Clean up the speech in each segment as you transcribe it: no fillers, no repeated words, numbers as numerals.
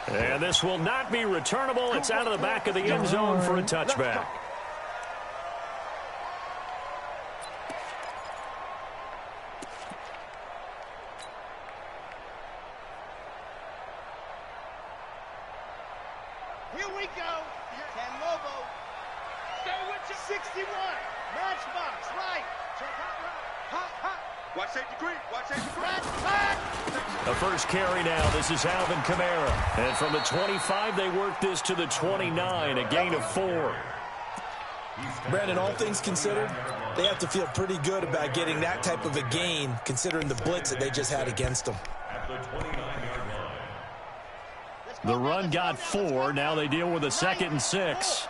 And this will not be returnable. It's out of the back of the end zone for a touchback. Here we go. 10 Lobo. Stay with you. 61. Matchbox. Right. Check out right. Hot, hot. Watch that degree. Watch that degree. The first carry now. This is Alvin Kamara. And from the 25, they work this to the 29, a gain of 4. Brandon, all things considered, they have to feel pretty good about getting that type of a gain, considering the blitz that they just had against them. The run got 4. Now they deal with a 2nd and 6.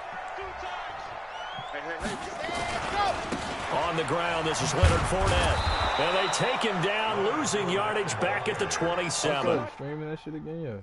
On the ground, this is Leonard Fournette. And they take him down, losing yardage back at the 27. Streaming that shit again, yeah.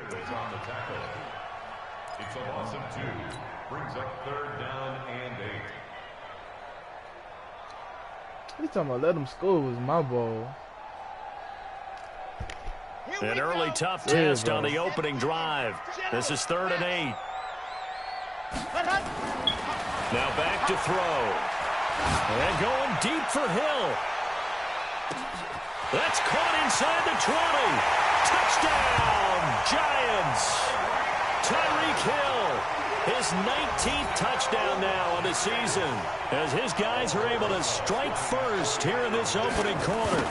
Is on the tackle. It's a loss of 2. Brings up 3rd down and 8. He's talking about let him score was my ball. An early tough test on the opening drive. This is 3rd and 8. Now back to throw. And going deep for Hill. That's caught inside the 20. Touchdown, Giants. Tyreek Hill, his 19th touchdown now of the season, as his guys are able to strike first here in this opening quarter.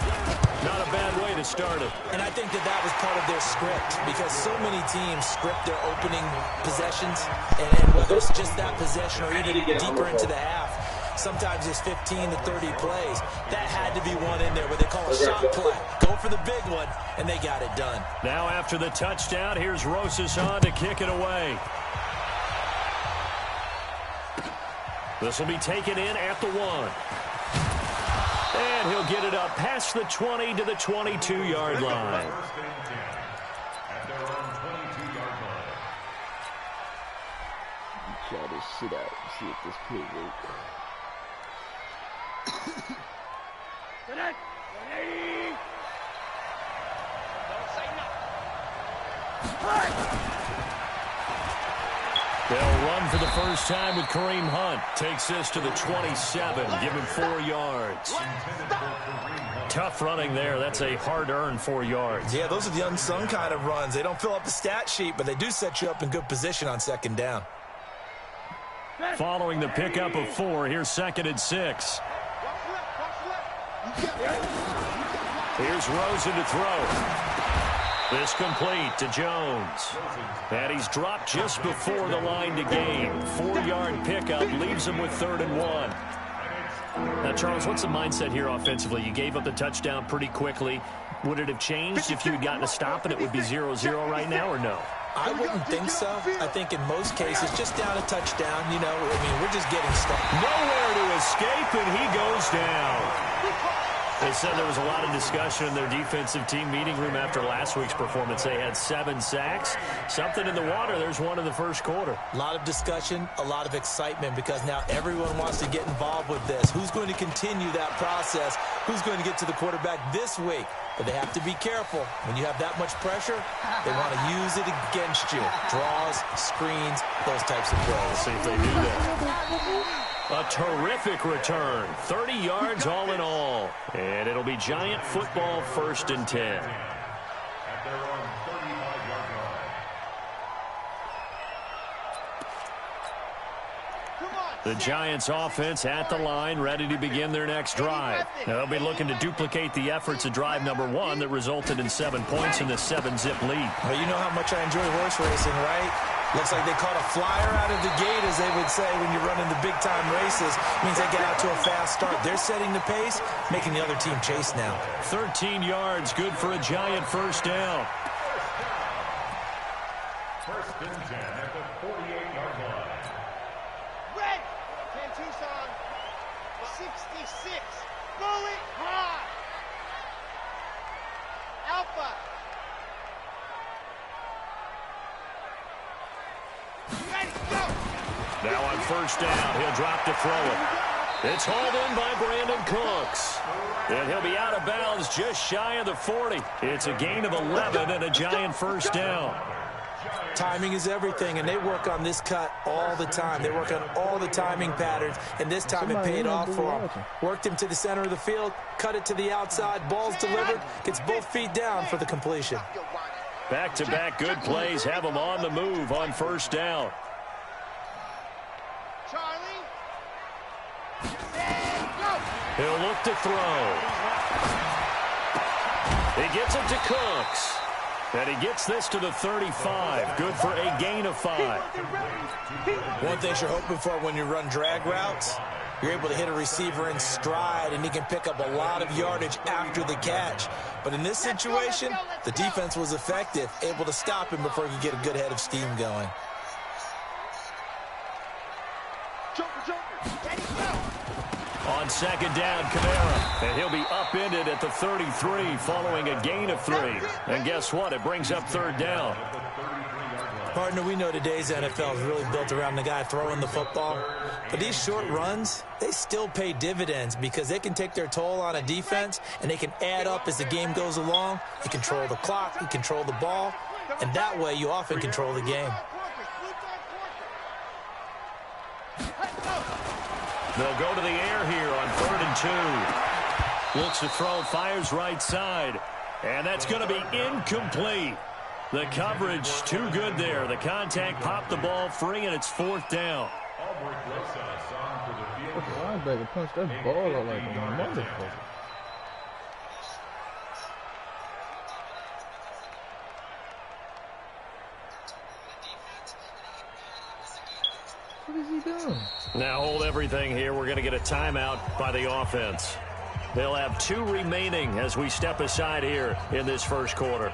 Not a bad way to start it. And I think that was part of their script, because so many teams script their opening possessions, and whether it's just that possession or even deeper into the half, sometimes it's 15 to 30 plays. That had to be one in there where they call a shot play. Go for the big one, and they got it done. Now after the touchdown, here's Rosas on to kick it away. This will be taken in at the 1. And he'll get it up past the 20 to the 22-yard line. At their own 22-yard line. Try this shit out and see if this play works. They'll run for the first time with Kareem Hunt. Takes this to the 27. Give him 4 yards. Tough running there. That's a hard-earned 4 yards. Yeah, those are the unsung kind of runs. They don't fill up the stat sheet, but they do set you up in good position on 2nd down. Following the pickup of 4, here's 2nd and 6. Here's Rosen to throw. This complete to Jones. And he's dropped just before the line to gain. 4-yard pickup leaves him with 3rd and 1. Now, Charles, what's the mindset here offensively? You gave up the touchdown pretty quickly. Would it have changed if you had gotten a stop and it would be 0-0 right now, or no? I wouldn't think so. I think in most cases, just down a touchdown, you know, I mean, we're just getting started. Nowhere to escape, and he goes down. They said there was a lot of discussion in their defensive team meeting room after last week's performance. They had 7 sacks. Something in the water. There's one in the first quarter. A lot of discussion, a lot of excitement, because now everyone wants to get involved with this. Who's going to continue that process? Who's going to get to the quarterback this week? But they have to be careful. When you have that much pressure, they want to use it against you. Draws, screens, those types of plays. Let's see if they do that. A terrific return. 30 yards all in all. And it'll be Giant football, 1st and 10. At their own 35-yard line. The Giants offense at the line, ready to begin their next drive. Now they'll be looking to duplicate the efforts of drive number 1 that resulted in 7 points in the 7-zip lead. Well, you know how much I enjoy horse racing, right? Looks like they caught a flyer out of the gate, as they would say when you're running the big-time races. Means they get out to a fast start. They're setting the pace, making the other team chase now. 13 yards, good for a Giant 1st down. First and 10 at the 48-yard line. Red. 10 Tucson. 66. Bullet high. Alpha. Ready, go. Now on first down, he'll drop to throw it. It's hauled in by Brandon Cooks. And he'll be out of bounds just shy of the 40. It's a gain of 11 and a giant first down. Timing is everything, and they work on this cut all the time. They work on all the timing patterns, and this time it paid off for him. Worked him to the center of the field, cut it to the outside, ball's delivered, gets both feet down for the completion. Back-to-back good plays have him on the move on first down. Charlie. Go. He'll look to throw. He gets it to Cooks. And he gets this to the 35. Good for a gain of 5. One thing you're hoping for when you run drag routes, you're able to hit a receiver in stride, and he can pick up a lot of yardage after the catch. But in this situation, the defense was effective, able to stop him before he could get a good head of steam going. On second down, Kamara. And he'll be upended at the 33 following a gain of 3. And guess what? It brings up third down. Partner, we know today's NFL is really built around the guy throwing the football. But these short runs, they still pay dividends because they can take their toll on a defense, and they can add up as the game goes along. You control the clock, you control the ball, and that way you often control the game. They'll go to the air here on 3rd and 2. Looks to throw, fires right side. And that's going to be incomplete. The coverage too good there. The contact popped the ball free, and it's 4th down. The linebacker punched that ball out like a motherfucker. What is he doing? Now hold everything here. We're going to get a timeout by the offense. They'll have 2 remaining as we step aside here in this first quarter.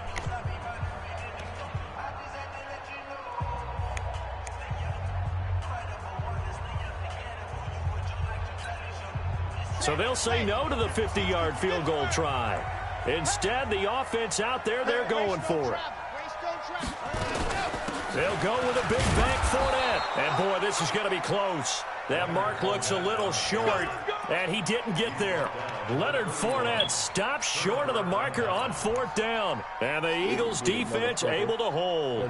So they'll say no to the 50-yard field goal try. Instead, the offense out there, they're going for it. They'll go with a big bank Fournette. And, boy, this is going to be close. That mark looks a little short, and he didn't get there. Leonard Fournette stops short of the marker on 4th down. And the Eagles' defense able to hold.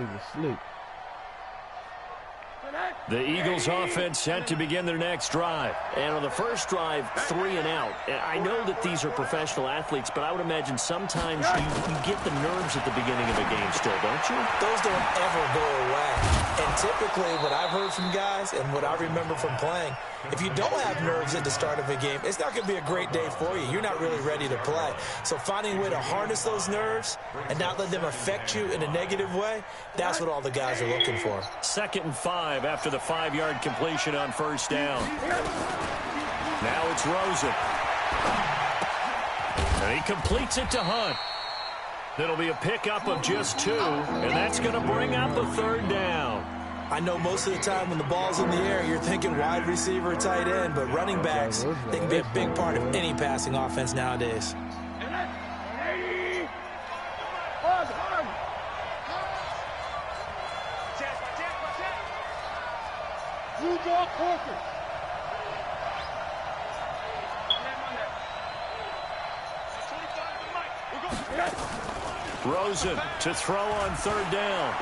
The Eagles offense set to begin their next drive. And on the first drive, 3 and out. And I know that these are professional athletes, but I would imagine sometimes you get the nerves at the beginning of a game still, don't you? Those don't ever go away. And typically what I've heard from guys and what I remember from playing, if you don't have nerves at the start of a game, it's not going to be a great day for you. You're not really ready to play. So finding a way to harness those nerves and not let them affect you in a negative way, that's what all the guys are looking for. 2nd and 5 after the 5-yard completion on first down. Now it's Rosen. And he completes it to Hunt. It'll be a pickup of just 2, and that's going to bring up a 3rd down. I know most of the time when the ball's in the air, you're thinking wide receiver, tight end, but running backs, they can be a big part of any passing offense nowadays. Rosen to throw on 3rd down.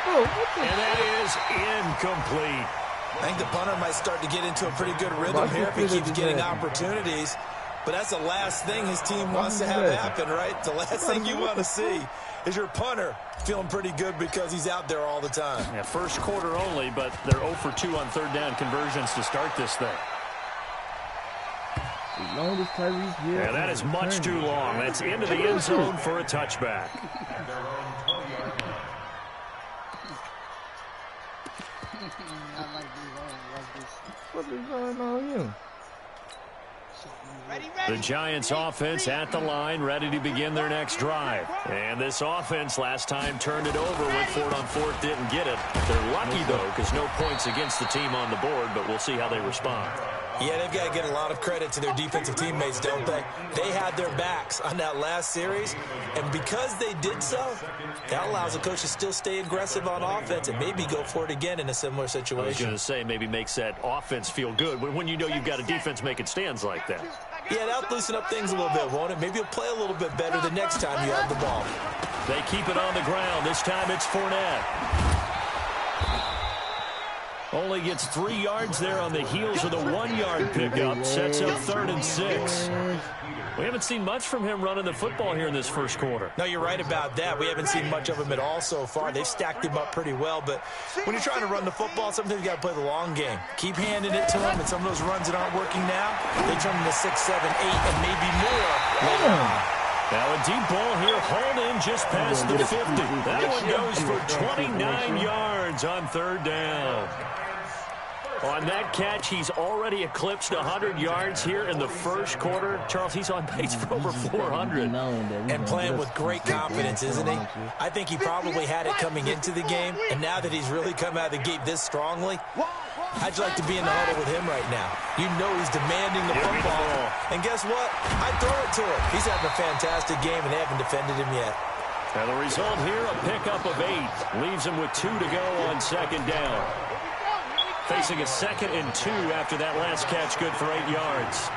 And that is incomplete. I think the punter might start to get into a pretty good rhythm here if he keeps getting opportunities. But that's the last thing his team wants to have happen, right? The last thing you want to see is your punter feeling pretty good because he's out there all the time. Yeah, first quarter only, but they're 0 for 2 on 3rd down conversions to start this thing. Yeah, that is much too long. That's into the end zone for a touchback. What is going on here? The Giants offense at the line, ready to begin their next drive. And this offense last time turned it over, went for it on fourth, didn't get it. They're lucky, though, because no points against the team on the board, but we'll see how they respond. Yeah, they've got to get a lot of credit to their defensive teammates, don't they? They had their backs on that last series, and because they did so, that allows the coach to still stay aggressive on offense and maybe go for it again in a similar situation. I was going to say, maybe makes that offense feel good when you know you've got a defense making stands like that. Yeah, that'll loosen up things a little bit, won't it? Maybe you'll play a little bit better the next time you have the ball. They keep it on the ground. This time it's Fournette. Only gets 3 yards there on the heels of the 1-yard pickup. Sets up 3rd and 6. We haven't seen much from him running the football here in this first quarter. No, you're right about that. We haven't seen much of him at all so far. They've stacked him up pretty well, but when you're trying to run the football, sometimes you got to play the long game. Keep handing it to him, and some of those runs that aren't working now, they turn into 6, 7, 8, and maybe more later on. Now a deep ball here, hauled in just past the 50. That one goes for 29 yards on 3rd down. On that catch, he's already eclipsed 100 yards here in the first quarter. Charles, he's on pace for over 400. And playing with great confidence, isn't he? I think he probably had it coming into the game, and now that he's really come out of the gate this strongly, how'd you like to be in the huddle with him right now? You know he's demanding the football. And guess what? I'd throw it to him. He's having a fantastic game, and they haven't defended him yet. And the result here, a pickup of 8. Leaves him with 2 to go on 2nd down. Facing a 2nd and 2 after that last catch, good for 8 yards.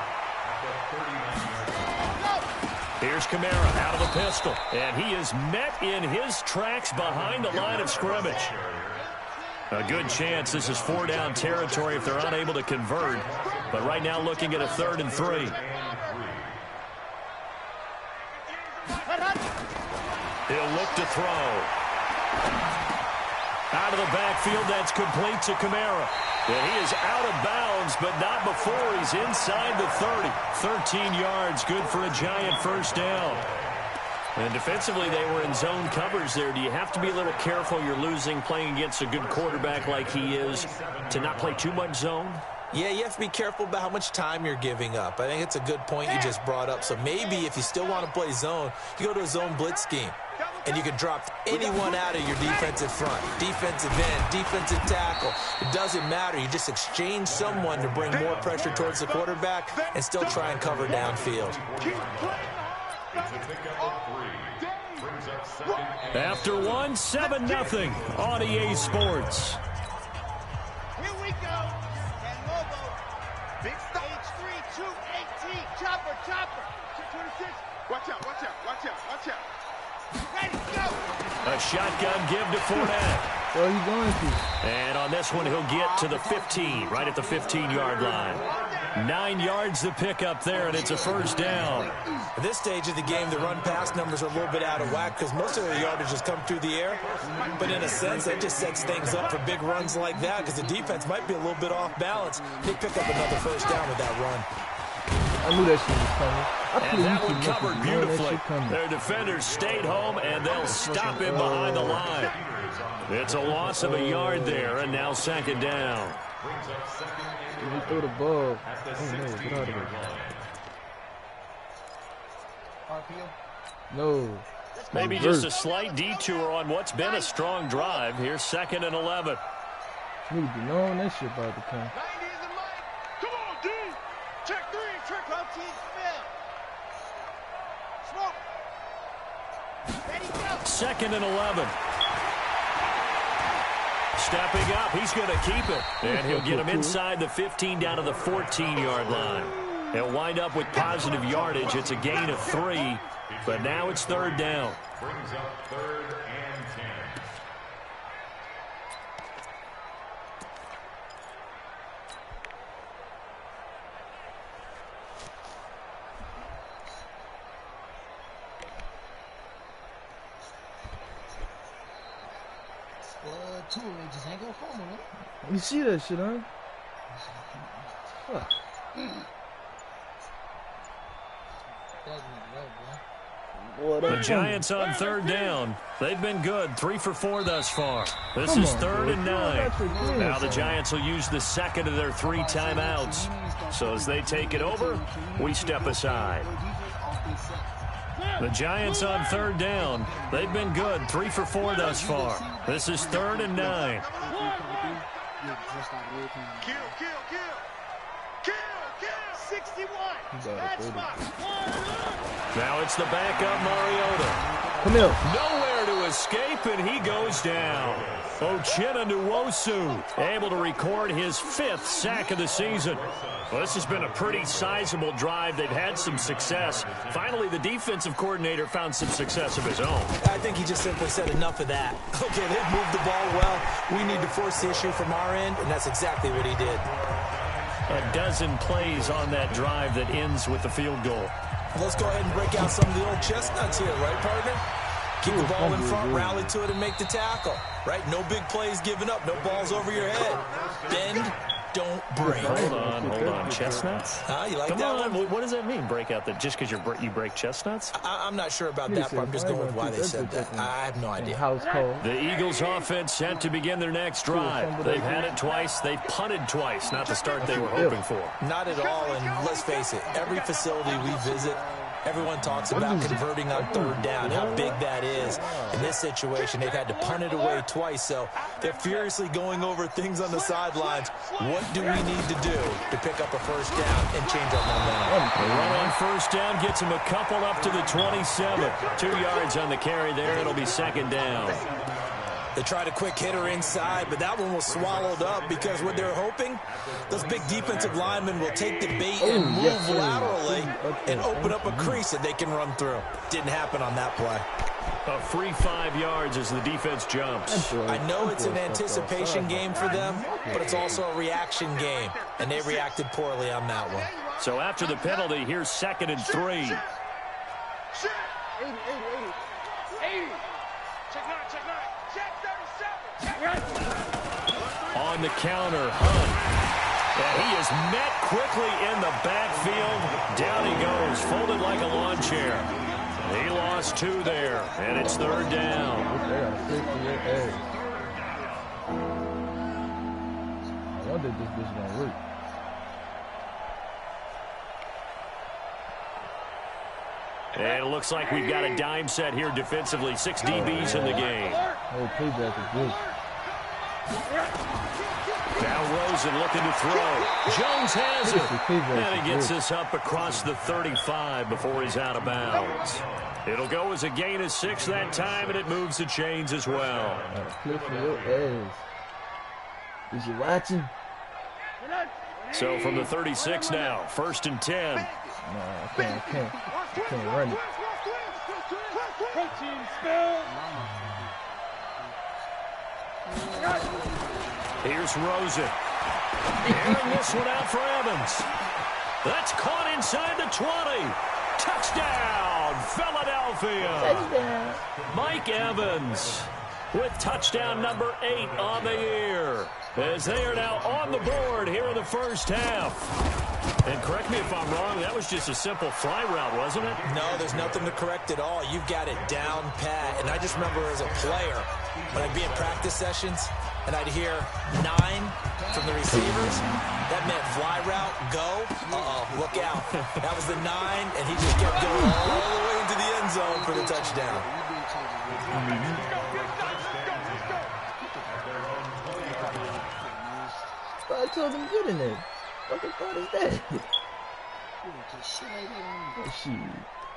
Here's Kamara out of the pistol, and he is met in his tracks behind the line of scrimmage. A good chance this is 4-down territory if they're unable to convert, but right now looking at a 3rd and 3. He'll look to throw. Out of the backfield, that's complete to Kamara. And he is out of bounds, but not before he's inside the 30. 13 yards, good for a Giant 1st down. And defensively, they were in zone coverage there. Do you have to be a little careful? You're losing, playing against a good quarterback like he is, to not play too much zone? Yeah, you have to be careful about how much time you're giving up. I think it's a good point you just brought up. So maybe if you still want to play zone, you go to a zone blitz scheme. And you can drop anyone out of your defensive front, defensive end, defensive tackle. It doesn't matter. You just exchange someone to bring more pressure towards the quarterback and still try and cover downfield. After 1, 7-0 on EA Sports. Here we go. And Lobo. Big stop. H3, 218. Chopper, chopper. 226. Watch out, watch out, watch out, watch out. Ready, go. A shotgun give to Fournette. Where are you going to? And on this one, he'll get to the 15, right at the 15-yard line. 9 yards to pick up there, and it's a 1st down. At this stage of the game, the run-pass numbers are a little bit out of whack because most of their yardage has come through the air. But in a sense, that just sets things up for big runs like that because the defense might be a little bit off balance. They pick up another 1st down with that run. I knew that shit was coming. And that one covered beautifully. Their defenders stayed home, and they'll stop him behind the line. It's a loss of a yard there, and now 2nd down. He threw the ball. Oh, no. Get out of here. No. Maybe just a slight detour on what's been a strong drive. Here's 2nd and 11. Need to know when that shit about to come. 90 is the mic. Come on, D. Check 3. Trick out team spin. Smoke. Ready, go. 2nd and 11. Stepping up, he's going to keep it. And he'll get him inside the 15 down to the 14-yard line. He'll wind up with positive yardage. It's a gain of 3, but now it's 3rd down. Brings up 3rd and 10. Just ain't gonna fall, man. You see that shit, huh? Fuck. That's not right, bro. The Giants on third down. They've been good, 3 for 4 thus far. This is 3rd and 9. Now the Giants will use the second of their 3 timeouts. So as they take it over, we step aside. The Giants on third down. They've been good, 3 for 4 thus far. This is 3rd and 9. Kill. 61. Matchbox. Now it's the backup Mariota. Come here. Nowhere to escape, and he goes down. Uchenna Nwosu able to record his 5th sack of the season. Well, this has been a pretty sizable drive. They've had some success. Finally, the defensive coordinator found some success of his own. I think he just simply said enough of that. Okay, they've moved the ball well. We need to force the issue from our end, and that's exactly what he did. A dozen plays on that drive that ends with the field goal. Let's go ahead and break out some of the old chestnuts here, right, partner? Keep the ball in front, rally to it, and make the tackle, right? No big plays given up, no balls over your head. Bend, don't break. Hold on. Chestnuts? You like Come that on. one? What does that mean, break out? Just because you break chestnuts? I'm not sure about that part. I'm just going with why they said that. I have no idea. The Eagles offense set to begin their next drive. They've had it twice. They've punted twice. Not the start they were hoping for. Not at all, and let's face it, every facility we visit, everyone talks about converting on third down, how big that is. In this situation, they've had to punt it away twice, so they're furiously going over things on the sidelines. What do we need to do to pick up a first down and change our momentum? The run on first down gets him a couple up to the 27. 2 yards on the carry there. It'll be 2nd down. They tried a quick hitter inside, but that one was swallowed up because what they're hoping, those big defensive linemen will take the bait and move laterally and open up a crease that they can run through. Didn't happen on that play. A free 5 yards as the defense jumps. I know it's an anticipation game for them, but it's also a reaction game, and they reacted poorly on that one. So after the penalty, here's 2nd and 3. 80. Check 9. Check 37. On the counter, Hunt. And he is met quickly in the backfield. Down he goes, folded like a lawn chair. He lost 2 there, and it's 3rd down. I wonder if this bitch gonna work. And it looks like we've got a dime set here defensively. 6 DBs in the game. Oh, payback is good. Now Rosen looking to throw. Jones has it. And he gets this up across the 35 before he's out of bounds. It'll go as a gain of 6 that time, and it moves the chains as well. Cliff your ass. Is you watching? So from the 36 now, 1st and 10. No, I can't run it. Protein spill. Here's Rosen. And this one out for Evans. That's caught inside the 20. Touchdown, Philadelphia. Touchdown. Mike Evans with touchdown number 8 on the year, as they are now on the board here in the first half. And correct me if I'm wrong, that was just a simple fly route, wasn't it? No, there's nothing to correct at all. You've got it down pat. And I just remember as a player, when I'd be in practice sessions, and I'd hear 9 from the receivers, that meant fly route, go, look out. That was the 9, and he just kept going all the way into the end zone for the touchdown. I told him get in there. What the fuck is that? Shit.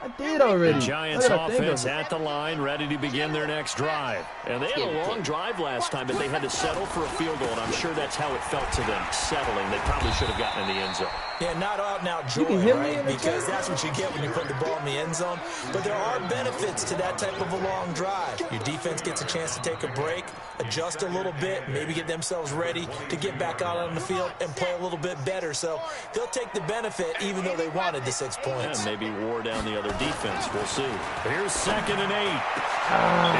I did already. The Giants offense at the line, ready to begin their next drive. And they had a long drive last time, but they had to settle for a field goal, and I'm sure that's how it felt to them, settling. They probably should have gotten in the end zone. Yeah, not out and out joy, right? Because that's what you get when you put the ball in the end zone. But there are benefits to that type of a long drive. Your defense gets a chance to take a break, adjust a little bit, maybe get themselves ready to get back out on the field and play a little bit better. So they'll take the benefit even though they wanted the 6 points. And maybe wore down the other defense. We'll see. Here's 2nd and 8.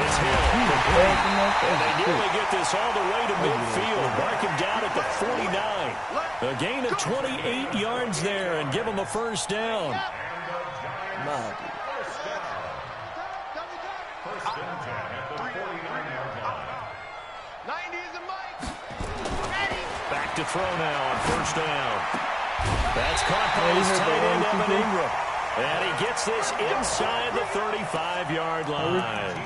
It's Hill. And they nearly get this all the way to midfield. Mark him down at the 49. A gain of 28 yards there and give him a first down. First and 10 at the 49-yard line. 90 is a mic. Ready. Back to throw now on first down. That's caught by his tight end, Evan Ingram. And he gets this inside the 35-yard line.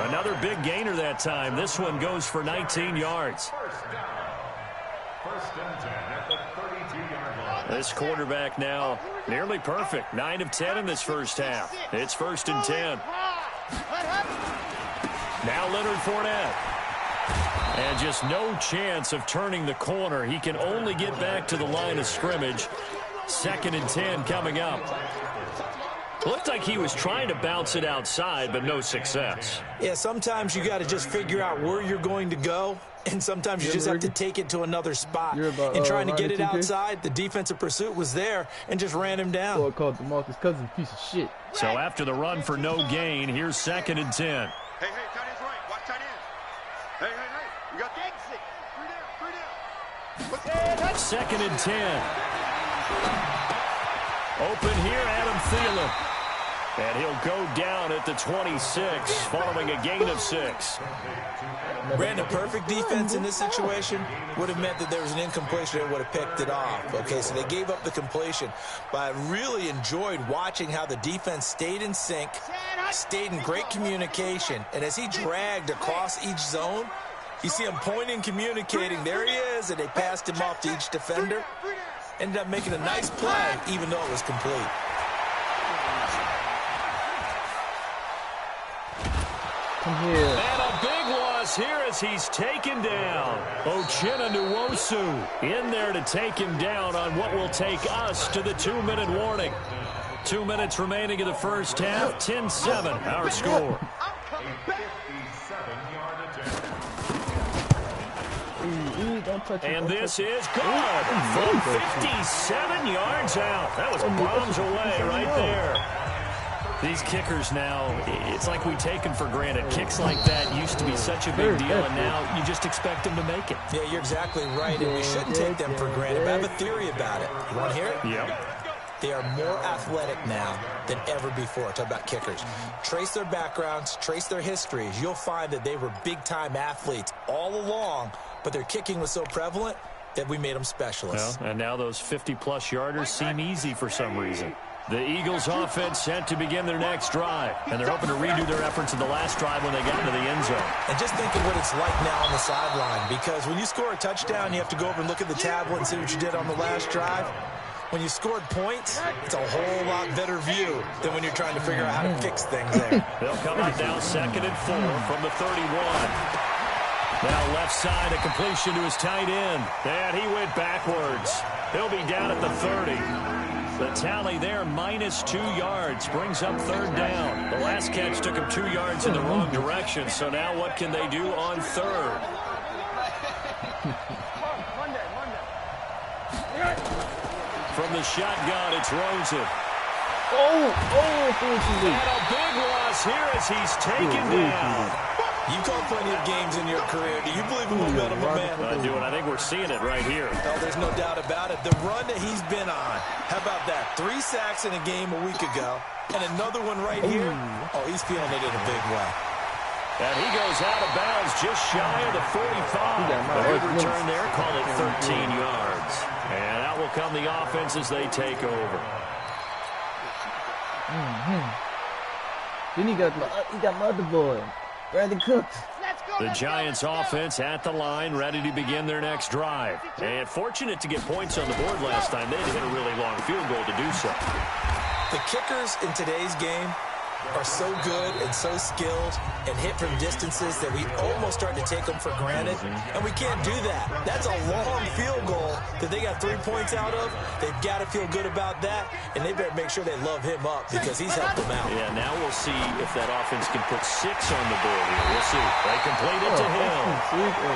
Another big gainer that time. This one goes for 19 yards. First and 10 at the 32-yard line. This quarterback now nearly perfect. 9 of 10 in this first half. It's first and 10. Now Leonard Fournette. And just no chance of turning the corner. He can only get back to the line of scrimmage. Second and 10 coming up. Looked like he was trying to bounce it outside, but no success. Yeah, sometimes you got to just figure out where you're going to go, and sometimes you just have to take it to another spot. And trying to get it outside, the defensive pursuit was there and just ran him down. Boy called DeMarcus Cousins a piece of shit. So after the run for no gain, here's second and 10. Hey, tight end's right. Watch tight ends. Hey. We got the exit. 3 down. Second and 10. Open here, Adam Thielen. And he'll go down at the 26, following a gain of 6. Brandon, perfect defense in this situation would have meant that there was an incompletion and would have picked it off. Okay, so they gave up the completion. But I really enjoyed watching how the defense stayed in sync, stayed in great communication. And as he dragged across each zone, you see him pointing, communicating. There he is, and they passed him off to each defender. Ended up making a nice play, even though it was complete. Come here. And a big loss here as he's taken down. Uchenna Nwosu in there to take him down on what will take us to the 2-minute warning. 2 minutes remaining in the first half. 10-7, our score. And this is good from 57 yards out. That was bombs away right there. These kickers now, it's like we take them for granted. Kicks like that used to be such a big deal, and now you just expect them to make it. Yeah, you're exactly right, and we shouldn't take them for granted. But I have a theory about it. You want to hear it? Yep. They are more athletic now than ever before. Talk about kickers. Trace their backgrounds, trace their histories. You'll find that they were big-time athletes all along, but their kicking was so prevalent that we made them specialists. Well, and now those 50-plus yarders seem easy for some reason. The Eagles offense set to begin their next drive, and they're hoping to redo their efforts in the last drive when they got into the end zone. And just think of what it's like now on the sideline, because when you score a touchdown, you have to go over and look at the tablet and see what you did on the last drive. When you scored points, it's a whole lot better view than when you're trying to figure out how to fix things there. They'll come out now 2nd and 4 from the 31. Now left side, a completion to his tight end. And he went backwards. He'll be down at the 30. The tally there, -2 yards, brings up 3rd down. The last catch took him 2 yards in the wrong direction, so now what can they do on 3rd? From the shotgun, it's Rosen. And a big loss here as he's taken down. You called plenty of games in your career. Do you believe in momentum, my man? I do, and I think we're seeing it right here. Oh, there's no doubt about it. The run that he's been on. How about that? 3 sacks in a game a week ago, and another one right here. Oh, he's feeling it in a big way. And he goes out of bounds just shy of the 45. A good return there, call it 13 yards. And out will come the offense as they take over. Then he got my other boy, Brandon Cooks. The Giants offense at the line, ready to begin their next drive. And fortunate to get points on the board last time. They had to hit a really long field goal to do so. The kickers in today's game are so good and so skilled and hit from distances that we almost start to take them for granted, and we can't do that. That's a long field goal that they got 3 points out of. They've got to feel good about that, and they better make sure they love him up because he's helped them out. Yeah, now we'll see if that offense can put 6 on the board here. We'll see. They complete it to him.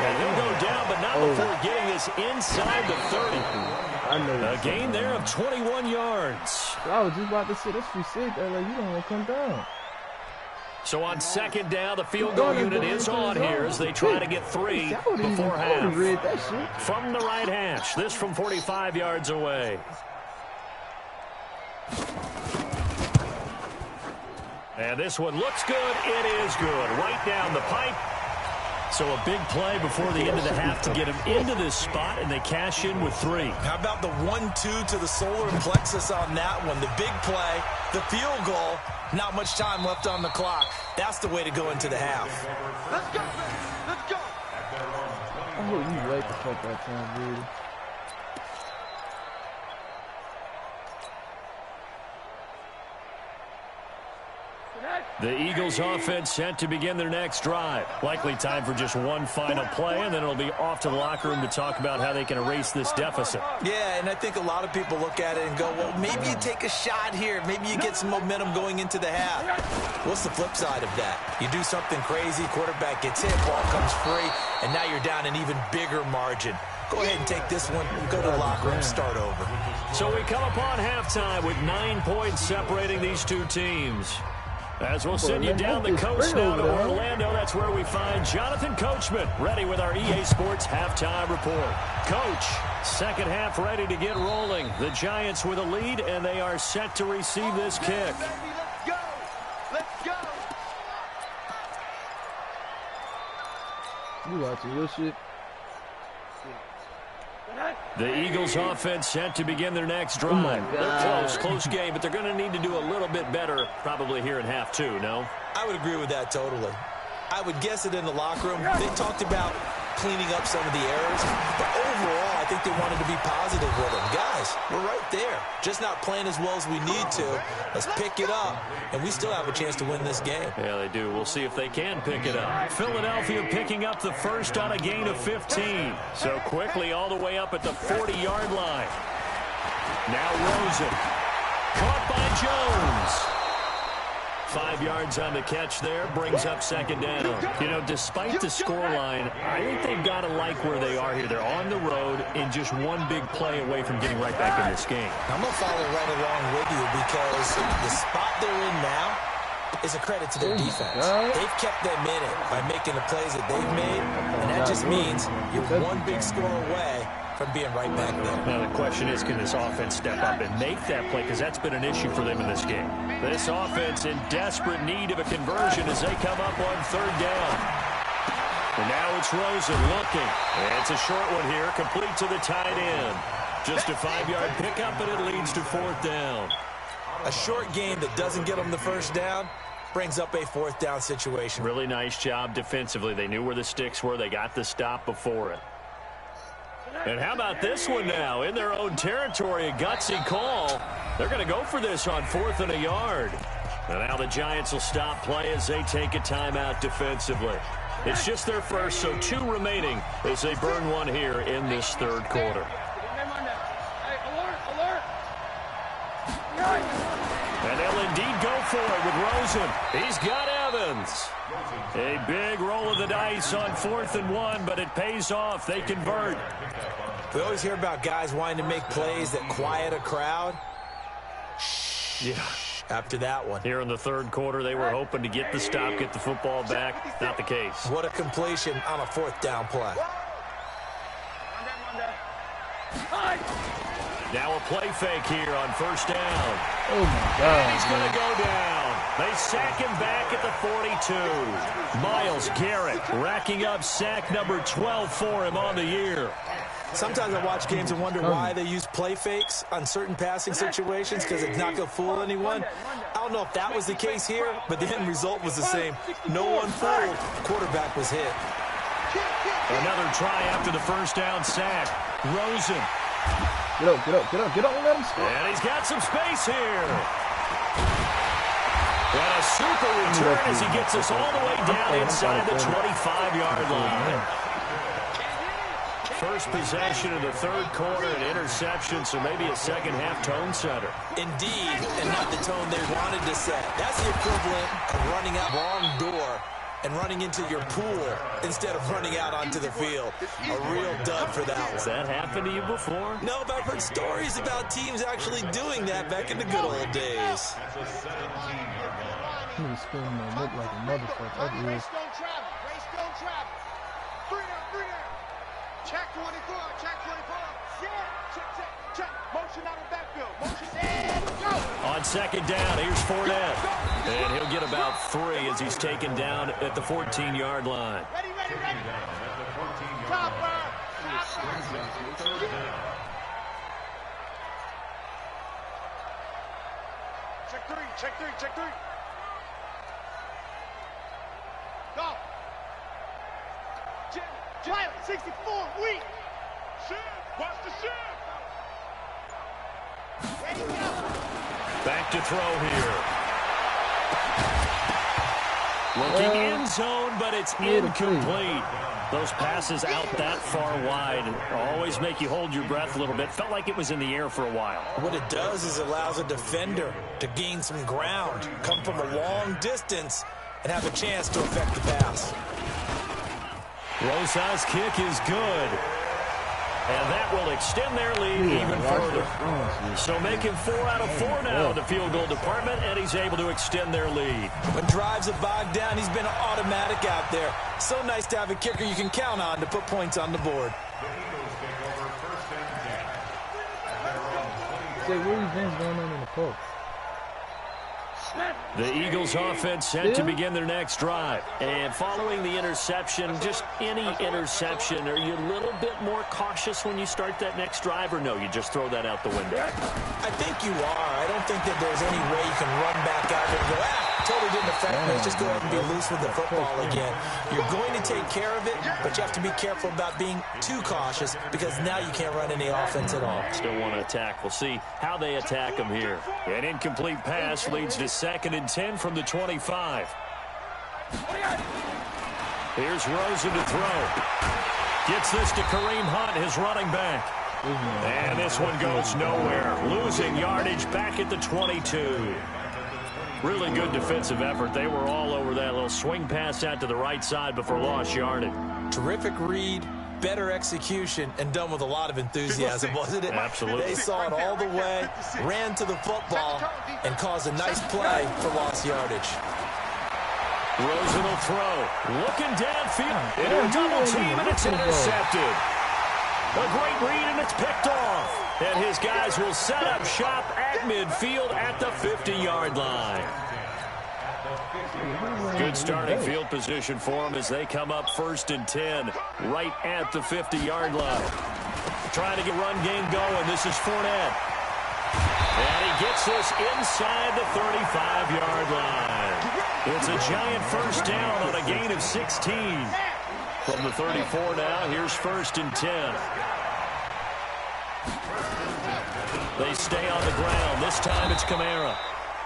And he'll go down, but not before getting this inside the 30. A gain there of 21 yards. I was just about to say, that's free sick. I was like, you don't want to come down. So on 2nd down, the field goal unit is on here as they try to get 3 before half. From the right hash, this from 45 yards away. And this one looks good. It is good. Right down the pipe. So a big play before the end of the half to get him into this spot, and they cash in with 3. How about the 1-2 to the solar plexus on that one? The big play, the field goal, not much time left on the clock. That's the way to go into the half. Let's go, let's go. I hope you wait the fuck that time, dude. The Eagles offense set to begin their next drive. Likely time for just one final play, and then it'll be off to the locker room to talk about how they can erase this deficit. Yeah, and I think a lot of people look at it and go, well, maybe you take a shot here. Maybe you get some momentum going into the half. What's the flip side of that? You do something crazy, quarterback gets hit, ball comes free, and now you're down an even bigger margin. Go ahead and take this one, go to the locker room, start over. So we come upon halftime with 9 points separating these two teams. As we'll send you down the coast now to Orlando, that's where we find Jonathan Coachman, ready with our EA Sports halftime report. Coach, second half ready to get rolling. The Giants with a lead, and they are set to receive this kick. Let's go. Let's go. You watching your shit? The Eagles offense set to begin their next drive. They're close game, but they're going to need to do a little bit better probably here in half 2, no? I would agree with that totally. I would guess it in the locker room. They talked about cleaning up some of the errors, but overall, I think they wanted to be positive with them. Guys, we're right there. Just not playing as well as we need to. Let's pick it up, and we still have a chance to win this game. Yeah, they do. We'll see if they can pick it up. Philadelphia picking up the first on a gain of 15. So quickly all the way up at the 40-yard line. Now Rosen. Caught by Jones. 5 yards on the catch there, brings up second down. You know, despite the scoreline, I think they've got to like where they are here. They're on the road and just one big play away from getting right back in this game. I'm going to follow right along with you because the spot they're in now is a credit to their defense. They've kept them in it by making the plays that they've made, and that just means you're one big score away from being right back there. Now the question is, can this offense step up and make that play? Because that's been an issue for them in this game. This offense in desperate need of a conversion as they come up on third down. And now it's Rosen looking. And it's a short one here, complete to the tight end. Just a 5-yard pickup, and it leads to fourth down. A short game that doesn't get them the first down brings up a fourth down situation. Really nice job defensively. They knew where the sticks were. They got the stop before it. And how about this one now? In their own territory, a gutsy call. They're going to go for this on 4th and a yard. And now the Giants will stop play as they take a timeout defensively. It's just their first, so 2 remaining as they burn one here in this third quarter. And they'll indeed go for it with Rosen. He's got Evans. A big roll of the dice on 4th and 1, but it pays off. They convert. We always hear about guys wanting to make plays that quiet a crowd. Yeah. After that one. Here in the third quarter, they were hoping to get the stop, get the football back. Not the case. What a completion on a 4th down play. Now a play fake here on first down. Oh, my God. And he's going to go down. They sack him back at the 42. Myles Garrett racking up sack number 12 for him on the year. Sometimes I watch games and wonder why they use play fakes on certain passing situations because it's not going to fool anyone. I don't know if that was the case here, but the end result was the same. No one fooled. Quarterback was hit. Another try after the first down sack. Rosen. Get up, get up, get up, get up and let him score. And he's got some space here. And a super return as he gets us all the way down inside the 25-yard line. First possession of the third quarter, an interception, so maybe a second-half tone setter. Indeed, and not the tone they wanted to set. That's the equivalent of running out wrong door and running into your pool instead of running out onto the field. A real dud for that one. Has that happened to you before? No, but I've heard stories about teams actually doing that back in the good old days. He was spinning that look like a motherfucker. That is. Race don't travel. Race don't travel. 3 down, 3 down. Check 24, check 24. On second down, here's Fournette. And he'll get about 3 as he's taken down at the 14-yard line. Ready. Check three. Go. Pilot, 64, weak. Shift, watch the shift. Ready, go. Back to throw here. Looking end zone, but it's incomplete. Those passes out that far wide always make you hold your breath a little bit. Felt like it was in the air for a while. What it does is it allows a defender to gain some ground, come from a long distance, and have a chance to affect the pass. Rosa's kick is good. And that will extend their lead even further. So making 4 out of 4 now in the field goal department, and he's able to extend their lead. When drives have bogged down, he's been automatic out there. So nice to have a kicker you can count on to put points on the board. Say, what events going on in the Colts? The Eagles offense set to begin their next drive. And following the interception, just any interception, are you a little bit more cautious when you start that next drive, or no, you just throw that out the window? I think you are. I don't think that there's any way you can run back out there and go, totally didn't affect me. Let's just go ahead and be loose with the football again. You're going to take care of it, but you have to be careful about being too cautious because now you can't run any offense at all. Still want to attack. We'll see how they attack them here. An incomplete pass leads to 2nd and 10 from the 25. Here's Rosen to throw. Gets this to Kareem Hunt, his running back. And this one goes nowhere. Losing yardage back at the 22. Really good defensive effort. They were all over that little swing pass out to the right side before lost yardage. Terrific read, better execution, and done with a lot of enthusiasm, wasn't it? Absolutely. They saw it all the way, ran to the football, and caused a nice play for lost yardage. Rosen will throw. Looking downfield. Into a double team, and it's intercepted. A great read, and it's picked off. And his guys will set up shop at midfield at the 50-yard line. Good starting field position for them as they come up 1st and 10 right at the 50-yard line. Trying to get run game going. This is Fournette. And he gets this inside the 35-yard line. It's a giant first down on a gain of 16. From the 34 now, here's 1st and 10. They stay on the ground. This time it's Kamara.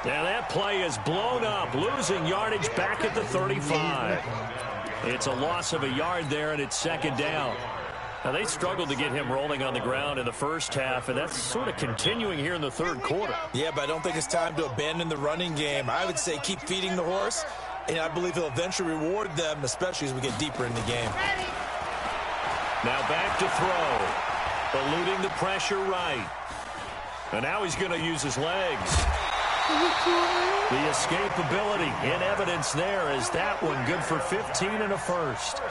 Now that play is blown up, losing yardage back at the 35. It's a loss of a yard there, and it's 2nd down. Now they struggled to get him rolling on the ground in the first half, and that's sort of continuing here in the 3rd quarter. Yeah, but I don't think it's time to abandon the running game. I would say keep feeding the horse, and I believe he'll eventually reward them, especially as we get deeper in the game. Now back to throw. Eluding the pressure right. And now he's going to use his legs. The escapability in evidence there as that one good for 15 and a first.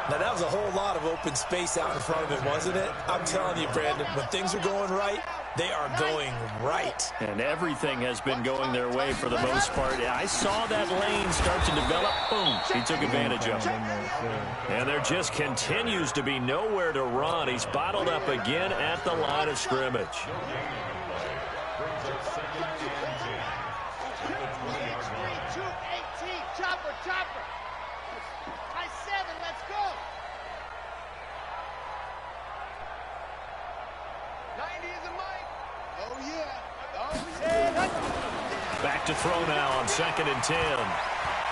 Now, that was a whole lot of open space out in front of him, wasn't it? I'm telling you, Brandon, when things are going right, they are going right. And everything has been going their way for the most part. I saw that lane start to develop. Boom. He took advantage of it. And there just continues to be nowhere to run. He's bottled up again at the line of scrimmage. Chopper. High 7, let's go. 90 is a mic. Oh, yeah. Back to throw now on 2nd and 10.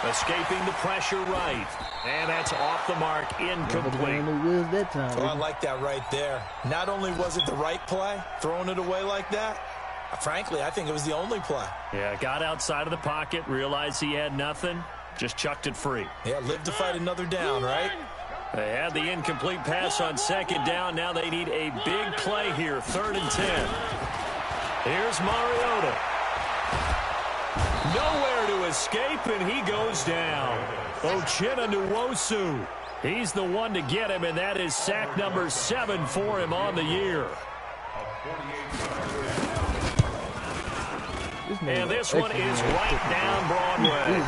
Escaping the pressure right. And that's off the mark, incomplete. Oh, I like that right there. Not only was it the right play, throwing it away like that, frankly, I think it was the only play. Yeah, got outside of the pocket, realized he had nothing, just chucked it free. Yeah, live to fight another down, right? They had the incomplete pass on 2nd down. Now they need a big play here, 3rd and 10. Here's Mariota. Nowhere to escape, and he goes down. Uchenna Nwosu. He's the one to get him, and that is sack number 7 for him on the year. And this one is right down Broadway.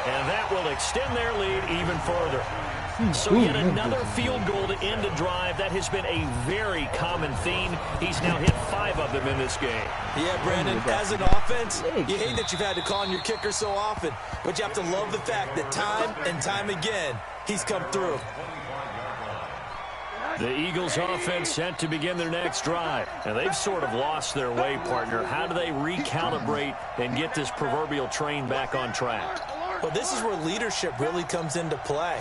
And that will extend their lead even further. So yet another field goal to end a drive. That has been a very common theme. He's now hit 5 of them in this game. Yeah, Brandon, as an offense, you hate that you've had to call on your kicker so often, but you have to love the fact that time and time again, he's come through. The Eagles offense set to begin their next drive. And they've sort of lost their way, partner. How do they recalibrate and get this proverbial train back on track? Well, this is where leadership really comes into play.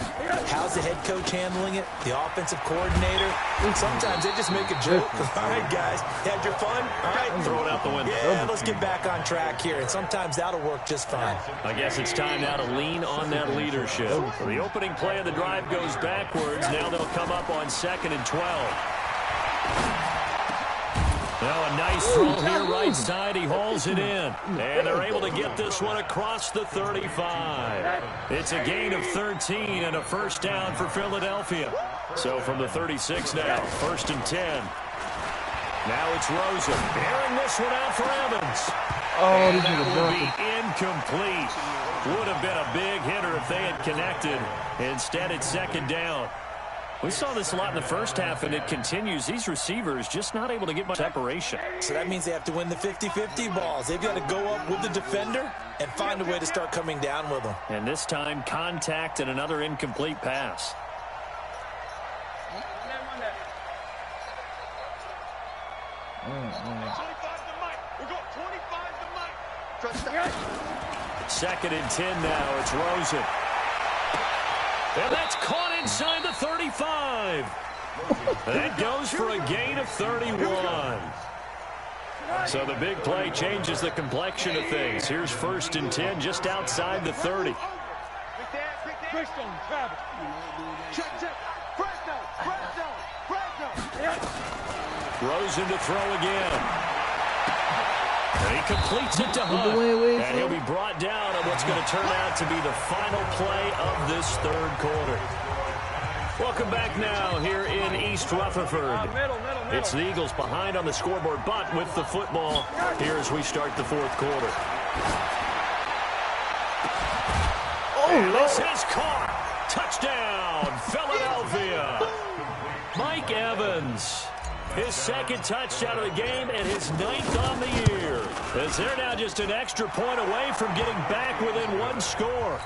How's the head coach handling it? The offensive coordinator? Sometimes they just make a joke. All right, guys, had your fun? All right, throw it out the window. Yeah, let's get back on track here. And sometimes that'll work just fine. I guess it's time now to lean on that leadership. So the opening play of the drive goes backwards. Now they'll come up on 2nd and 12. Now a nice throw here right side. He hauls it in. And they're able to get this one across the 35. It's a gain of 13 and a first down for Philadelphia. So from the 36 now, 1st and 10. Now it's Rosen. Airing this one out for Evans. Oh, this that is will be incomplete. Would have been a big hitter if they had connected. Instead, it's 2nd down. We saw this a lot in the first half, and it continues. These receivers just not able to get much separation. So that means they have to win the 50-50 balls. They've got to go up with the defender and find a way to start coming down with them. And this time, contact and another incomplete pass. Second and 10 now. It's Rosen. And that's caught inside the 35. That goes for a gain of 31. So the big play changes the complexion of things. Here's 1st and 10 just outside the 30. Rosen to throw again. And he completes it to Hunt. And he'll be brought down on what's going to turn out to be the final play of this 3rd quarter. Welcome back now here in East Rutherford. It's the Eagles behind on the scoreboard, but with the football here as we start the 4th quarter. And this is caught. Touchdown, Philadelphia. Mike Evans. His 2nd touchdown of the game and his 9th on the year. As they're now just an extra point away from getting back within 1 score.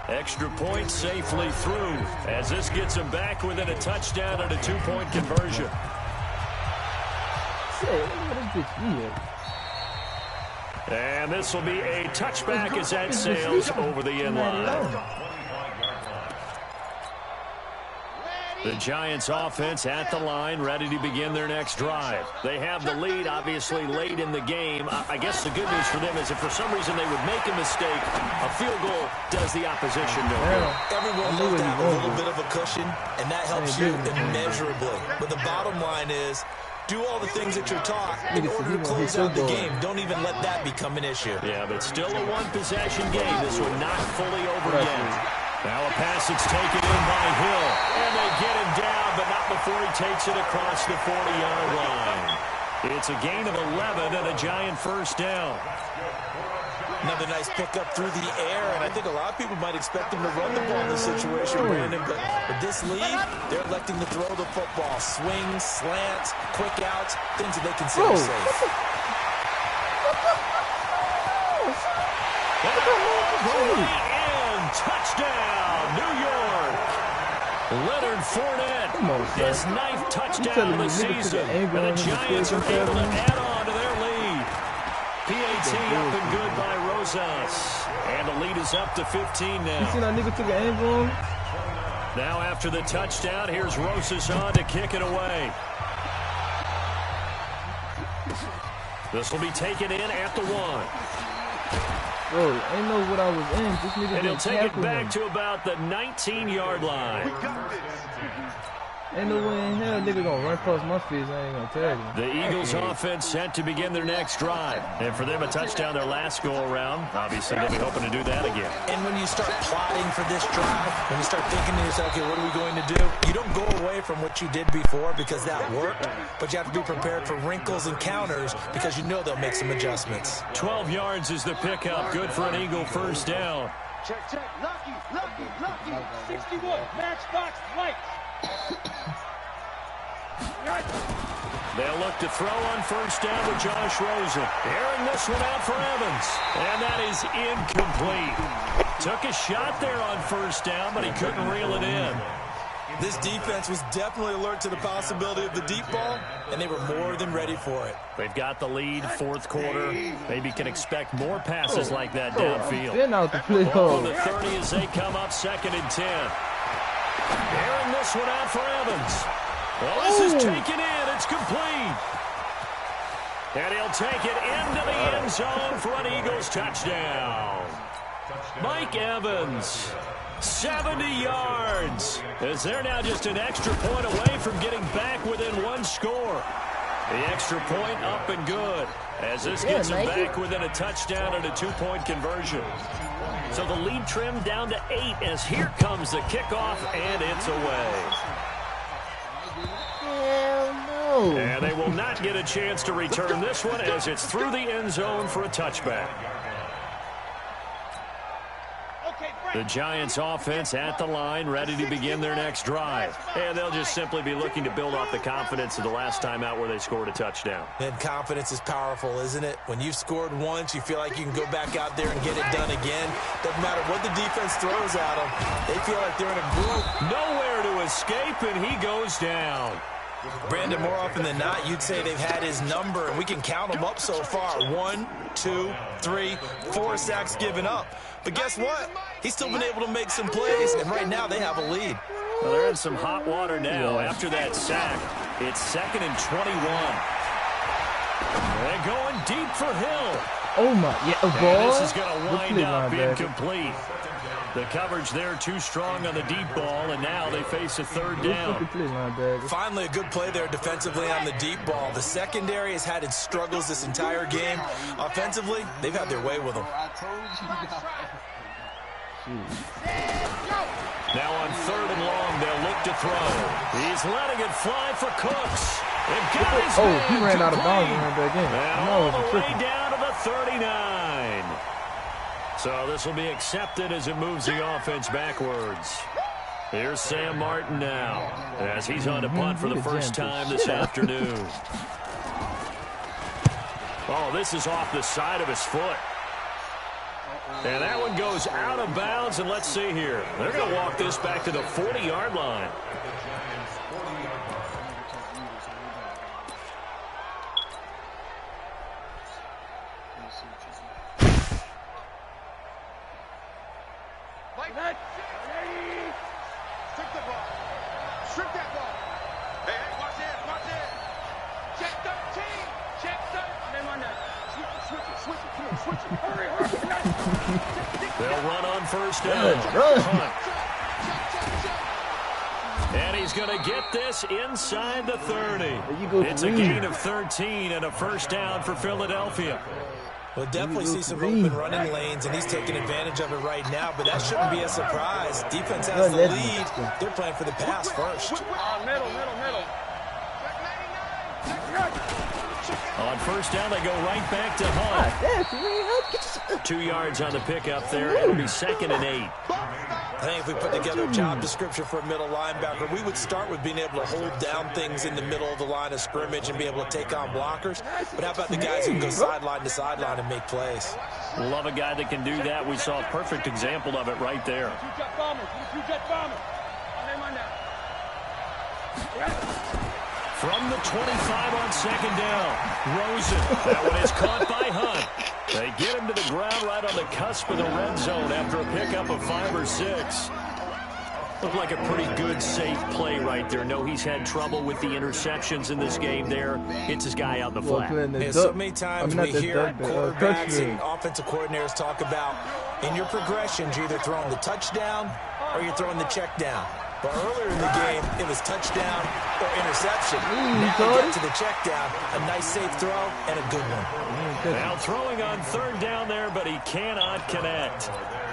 Extra point safely through as this gets them back within a touchdown and a 2-point conversion. And this will be a touchback as that sails over the end line. The Giants offense at the line, ready to begin their next drive. They have the lead, obviously, late in the game. I guess the good news for them is if for some reason they would make a mistake, a field goal does the opposition no good. Everyone loves to have a little bit of a cushion, and that helps you immeasurably. But the bottom line is, do all the things that you're taught in order to close out the game. Don't even let that become an issue. Yeah, but still a one-possession game. This one not fully over yet. Now a pass that's taken in by Hill. And they get him down, but not before he takes it across the 40-yard line. It's a gain of 11 and a Giant first down. Another nice pickup through the air, and I think a lot of people might expect him to run the ball in this situation, Brandon, but with this lead, they're electing to throw the football. Swings, slants, quick outs, things that they consider safe. Touchdown, New York. Leonard Fournette, his 9th touchdown of the season. And the Giants are able to add on to their lead. PAT up and good by Rosas. And the lead is up to 15 now. You see that nigga took an angle? Now after the touchdown, here's Rosas on to kick it away. This will be taken in at the 1. Bro, I didn't know what I was in. This nigga and he'll take it back him. to about the 19-yard line. Ain't no way in hell nigga gonna run past my feet. I ain't gonna tag him. The Eagles offense set to begin their next drive. And for them, a touchdown their last go-around. Obviously, they'll be hoping to do that again. And when you start plotting for this drive, when you start thinking to yourself, okay, what are we going to do? You don't go away from what you did before because that worked, but you have to be prepared for wrinkles and counters because you know they'll make some adjustments. 12 yards is the pickup. Good for an Eagle first down. Check, check. Lucky. 61. Matchbox right. They'll look to throw on first down with Josh Rosen. Airing this one out for Evans. And that is incomplete. Took a shot there on first down, but he couldn't reel it in. This defense was definitely alert to the possibility of the deep ball, and they were more than ready for it. They've got the lead, fourth quarter. Maybe can expect more passes like that downfield. Been out the play On the 30 as they come up 2nd and 10. Airing this one out for Evans. Well, this is taken in. It's complete. And he'll take it into the end zone for an Eagles touchdown. Mike Evans, 70 yards. As they're now just an extra point away from getting back within one score. The extra point up and good. As this gets them back within a touchdown and a 2-point conversion. So the lead trimmed down to 8 as here comes the kickoff, and it's away. Hell no. And they will not get a chance to return this one as it's through the end zone for a touchback. The Giants offense at the line, ready to begin their next drive. And they'll just simply be looking to build off the confidence of the last time out where they scored a touchdown. And confidence is powerful, isn't it? When you've scored once, you feel like you can go back out there and get it done again. Doesn't matter what the defense throws at them. They feel like they're in a group. Nowhere to escape, and he goes down. Brandon, more often than not, you'd say they've had his number, and we can count them up so far. 1, 2, 3, 4 sacks given up. But guess what? He's still been able to make some plays, and right now they have a lead. Well, they're in some hot water now after that sack. It's 2nd and 21. They're going deep for Hill. Oh my, yeah, boy. And this is going to wind up incomplete. The coverage there too strong on the deep ball, and now they face a 3rd down. Finally, a good play there defensively on the deep ball. The secondary has had its struggles this entire game. Offensively, they've had their way with them. Now on 3rd and long, they'll look to throw. He's letting it fly for Cooks. He ran out of bounds and went back in. And all the way down to the 39. So this will be accepted as it moves the offense backwards. Here's Sam Martin now as he's on to punt for the first time this afternoon. Oh, this is off the side of his foot. And that one goes out of bounds, and let's see here. They're going to walk this back to the 40-yard line. Strip that ball. Hey, watch it. Check 13. Check 13. Name on that. Switch it. Come on, switch it. Hurry. They'll run on first down. And he's going to get this inside the 30. It's a gain of 13 and a first down for Philadelphia. We'll definitely see some open running lanes, and he's taking advantage of it right now, but that shouldn't be a surprise. Defense has the lead. They're playing for the pass first. Middle. On first down, they go right back to Hunt. 2 yards on the pickup there. It'll be 2nd and 8. I think if we put together a job description for a middle linebacker, we would start with being able to hold down things in the middle of the line of scrimmage and be able to take on blockers. But how about the guys who can go sideline to sideline and make plays? Love a guy that can do that. We saw a perfect example of it right there. From the 25 on 2nd down, Rosen. That one is caught by Hunt. They get him to the ground right on the cusp of the red zone after a pickup of 5 or 6. Looked like a pretty good, safe play right there. No, he's had trouble with the interceptions in this game there. Hits his guy out in the flat. Yeah, so many times we hear quarterbacks and offensive coordinators talk about in your progressions, you're either throwing the touchdown or you're throwing the check down. But earlier in the game, it was touchdown or interception. Now we get to the check down. A nice safe throw and a good one. Now throwing on third down there, but he cannot connect.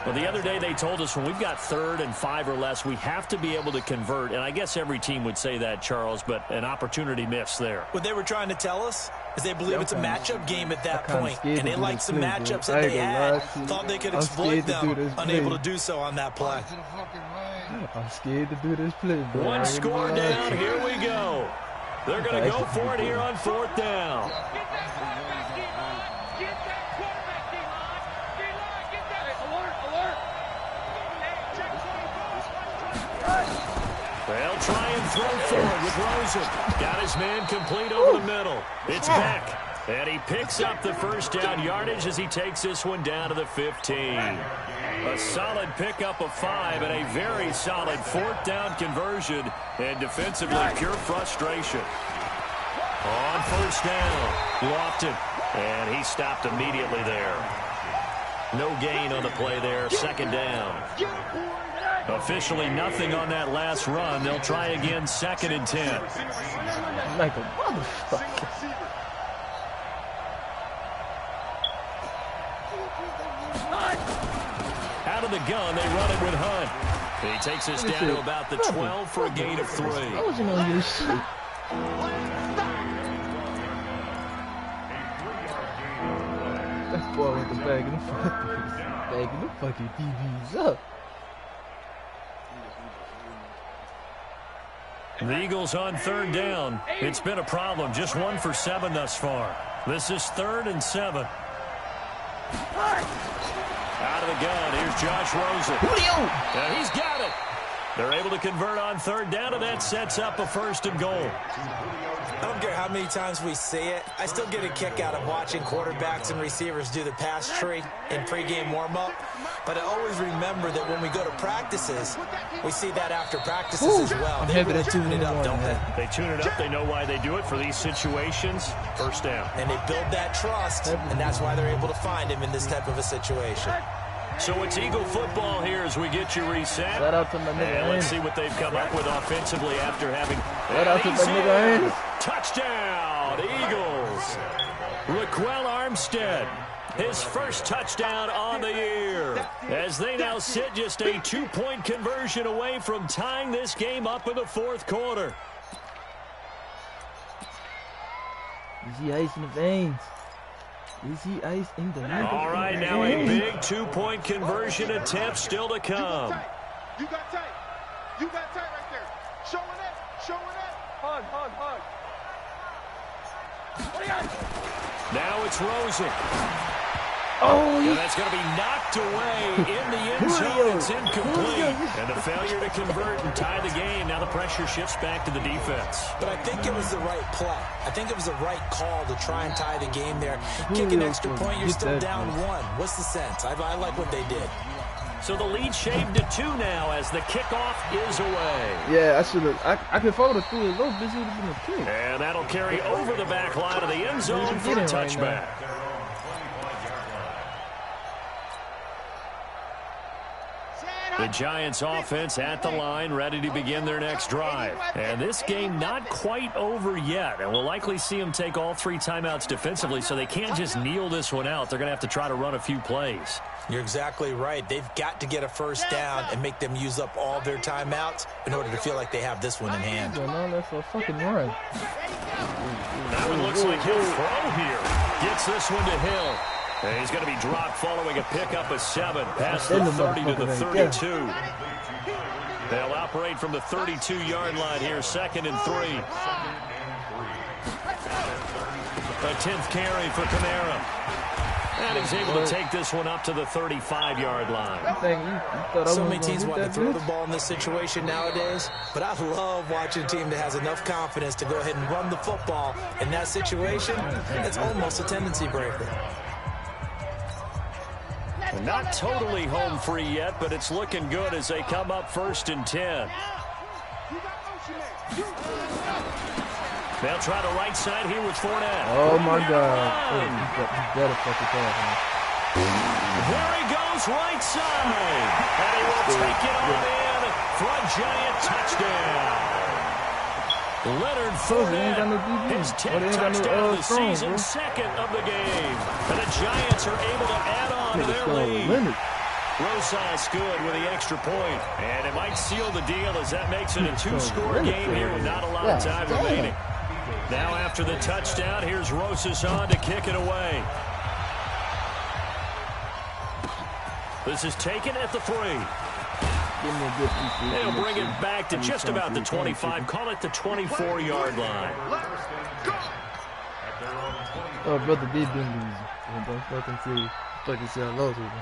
Well, the other day they told us when we've got 3rd and 5 or less, we have to be able to convert. And I guess every team would say that, Charles, but an opportunity missed there. What they were trying to tell us is they believe it's a matchup game at that point, and they like some matchups that they had. Thought they could exploit them, unable to do so on that play. I'm scared to do this play, bro. One score down. Here we go. They're going to go for it here on 4th down. They'll try and throw forward with Rosen. Got his man complete over the middle. It's Beck. And he picks up the first down yardage as he takes this one down to the 15. A solid pickup of 5 and a very solid 4th down conversion. And defensively, pure frustration. On 1st down, Lofton. And he stopped immediately there. No gain on the play there. 2nd down. Officially nothing on that last run. They'll try again 2nd and 10. Like a motherfucker. Out of the gun, they run it with Hunt. He takes us down to about the 12 for a gain of 3. I wasn't on your shit. That boy with the bag of the fucking DBs up. The Eagles on 3rd down. It's been a problem. Just 1 for 7 thus far. This is 3rd and 7. Out of the gun, here's Josh Rosen. And he's got it. They're able to convert on 3rd down, and that sets up a 1st and goal. I don't care how many times we say it. I still get a kick out of watching quarterbacks and receivers do the pass tree in pregame warm-up. But I always remember that when we go to practices, we see that after practices as well. They really tune it up, don't they? They tune it up. They know why they do it for these situations. 1st down. And they build that trust, and that's why they're able to find him in this type of a situation. So it's Eagle football here as we get you reset. Shout out to my nigga. And let's see what they've come up with offensively after having Shout out to my nigga. Touchdown, Eagles. Raquel Armstead, his first touchdown on the year, as they now sit just a 2-point conversion away from tying this game up in the 4th quarter. Easy ice in the veins. Easy ice in the veins. All right, now a big 2-point conversion attempt still to come. You got tight. You got tight right there. Showing it. Showing it. Hug. Now it's Rosen. Oh, and that's going to be knocked away in the end zone. It's incomplete. And the failure to convert and tie the game. Now the pressure shifts back to the defense. But I think it was the right play. I think it was the right call to try and tie the game there. Kick an extra point, you're still down 1. What's the sense? I like what they did. So the lead shaved to 2 now as the kickoff is away. Yeah, I should have. I could follow through a little bit. Would have been a kick. And that'll carry over the back line of the end zone for a touchback. The Giants offense at the line, ready to begin their next drive. And this game not quite over yet. And we'll likely see them take all 3 timeouts defensively, so they can't just kneel this one out. They're going to have to try to run a few plays. You're exactly right. They've got to get a 1st down and make them use up all their timeouts in order to feel like they have this one in hand. No, that's a fucking run. That one looks like he'll throw here. Gets this one to Hill. And he's going to be dropped following a pickup of 7 past the 30 to the 32. They'll operate from the 32-yard line here, 2nd and 3. A 10th carry for Kamara. And he's able to take this one up to the 35-yard line. So many teams want to throw the ball in this situation nowadays, but I love watching a team that has enough confidence to go ahead and run the football. In that situation, it's almost a tendency breaker. Not totally home free yet, but it's looking good as they come up 1st and 10. They'll try the right side here with Fournette. Oh, my God. You better fucking call, man. There he goes, right side. And he will take it on in front, Giant touchdown. Leonard Fournette, his 10th touchdown of the season, second of the game. And the Giants are able to add on to their lead. Rosas good with the extra point. And it might seal the deal as that makes it a two-score game here with not a lot of time remaining. Now after the touchdown, here's Rosas on to kick it away. This is taken at the 3. They'll bring it back to just about the 25. Call it the 24-yard line. Oh, brother, they've been losing. Don't fucking say hello to them.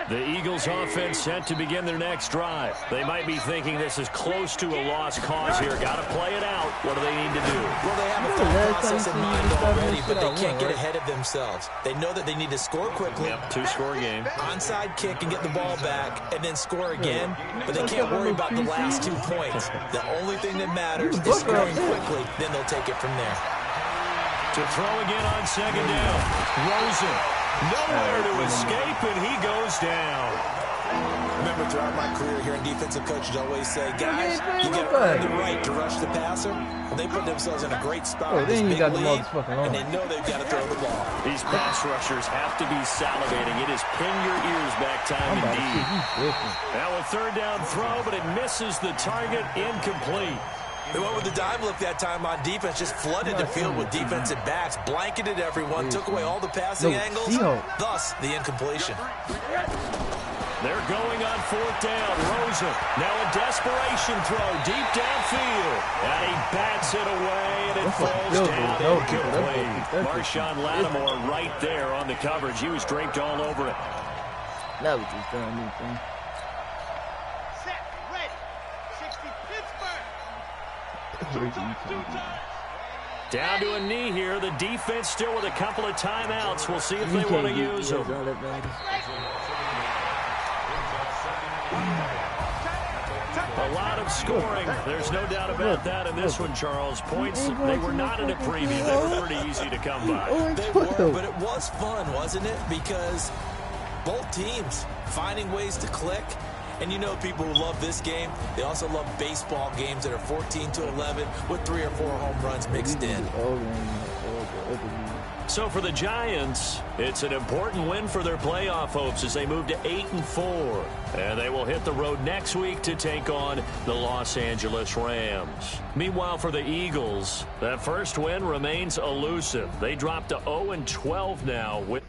The Eagles offense set to begin their next drive. They might be thinking this is close to a lost cause here. Got to play it out. What do they need to do? Well, they have a thought process in mind already, but they can't get ahead of themselves. They know that they need to score quickly. Yep, two-score game. Onside kick and get the ball back and then score again. But they can't worry about the last 2 points. The only thing that matters is scoring quickly. Then they'll take it from there. To throw again on second down. Rosen. Nowhere to escape, and he goes down. Remember, throughout my career here in defensive coaches always say, guys, you got to earn the right to rush the passer. And they put themselves in a great spot in this big league, and they know they've got to throw the ball. These pass rushers have to be salivating. It is pin your ears back time indeed. Now a third down throw, but it misses the target, incomplete. They went with the dime look that time on defense, just flooded the field with defensive backs, blanketed everyone, took away all the passing angles, thus the incompletion. They're going on fourth down. Rosen, now a desperation throw deep downfield. And he bats it away, and it falls down incomplete. Marshawn Lattimore right there on the coverage. He was draped all over it. That was just done, anything. Down to a knee here. The defense still with a couple of timeouts. We'll see if they want to use them. A lot of scoring. There's no doubt about that in this one, Charles. Points, they were not in a preview. They were pretty easy to come by. They were, but it was fun, wasn't it? Because both teams finding ways to click. And you know people who love this game, they also love baseball games that are 14-11 with 3 or 4 home runs mixed in. So for the Giants, it's an important win for their playoff hopes as they move to 8-4. And they will hit the road next week to take on the Los Angeles Rams. Meanwhile, for the Eagles, that first win remains elusive. They dropped to 0-12 now with